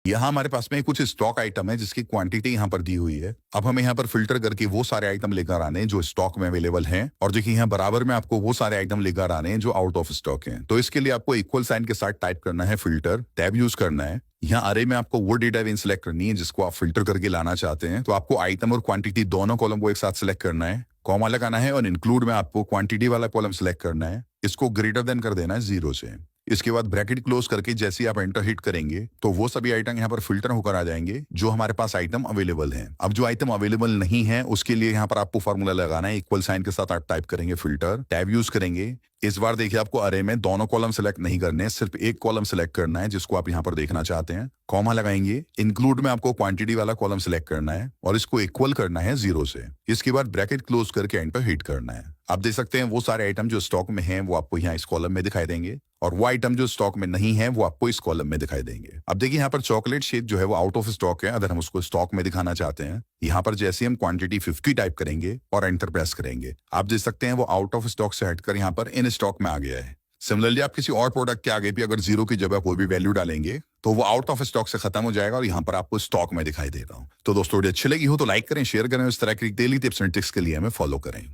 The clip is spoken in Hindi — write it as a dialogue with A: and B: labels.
A: यहाँ हमारे पास में कुछ स्टॉक आइटम है जिसकी क्वांटिटी यहाँ पर दी हुई है। अब हमें यहाँ पर फिल्टर करके वो सारे आइटम लेकर आने हैं जो स्टॉक में अवेलेबल हैं, और देखिए यहाँ बराबर में आपको वो सारे आइटम लेकर आने हैं जो आउट ऑफ स्टॉक हैं। तो इसके लिए आपको इक्वल साइन के साथ टाइप करना है फिल्टर, टैब यूज करना है। यहाँ अरे में आपको वो डेटा वेन सिलेक्ट करनी है जिसको आप फिल्टर करके लाना चाहते हैं। तो आपको आइटम और क्वांटिटी दोनों कॉलम को एक साथ सिलेक्ट करना है, कॉमा लगाना है, और इंक्लूड में आपको क्वांटिटी वाला कॉलम सिलेक्ट करना है। इसको ग्रेटर देन कर देना है 0 से। इसके बाद ब्रैकेट क्लोज करके जैसे ही आप एंटर हिट करेंगे तो वो सभी आइटम यहाँ पर फिल्टर होकर आ जाएंगे जो हमारे पास आइटम अवेलेबल हैं। अब जो आइटम अवेलेबल नहीं है उसके लिए यहाँ पर आपको फॉर्मूला लगाना है, इक्वल साइन के साथ आप टाइप करेंगे फिल्टर, टैब यूज करेंगे। इस बार देखिए आपको अरे में दोनों कॉलम सेलेक्ट नहीं करने हैं, सिर्फ एक कॉलम सेलेक्ट करना है जिसको आप यहाँ पर देखना चाहते हैं। कॉमा लगाएंगे, इंक्लूड में आपको क्वांटिटी वाला कॉलम सेलेक्ट करना है और इसको इक्वल करना है 0 से। इसके बाद ब्रैकेट क्लोज करके एंटर हिट करना है। आप देख सकते हैं वो सारे आइटम जो स्टॉक में हैं वो आपको यहाँ इस कॉलम में दिखाई देंगे, और वो आइटम जो स्टॉक में नहीं है वो आपको इस कॉलम में दिखाई देंगे। अब देखिए यहाँ पर चॉकलेट शेक जो है वो आउट ऑफ स्टॉक है। अगर हम उसको स्टॉक में दिखाना चाहते हैं, यहाँ पर जैसे हम क्वांटिटी 50 टाइप करेंगे और एंटर प्रेस करेंगे, आप देख सकते हैं वो आउट ऑफ स्टॉक से हटकर यहाँ पर इन स्टॉक में आ गया है। सिमिलरली आप किसी और प्रोडक्ट के आगे भी अगर 0 की जगह कोई भी वैल्यू डालेंगे तो वो आउट ऑफ स्टॉक से खत्म हो जाएगा और यहाँ पर आपको स्टॉक में दिखाई देगा। तो दोस्तों वीडियो अच्छी लगी हो तो लाइक करें, शेयर करें, इस तरह की डेली टिप्स एंड ट्रिक्स के लिए हमें फॉलो करें।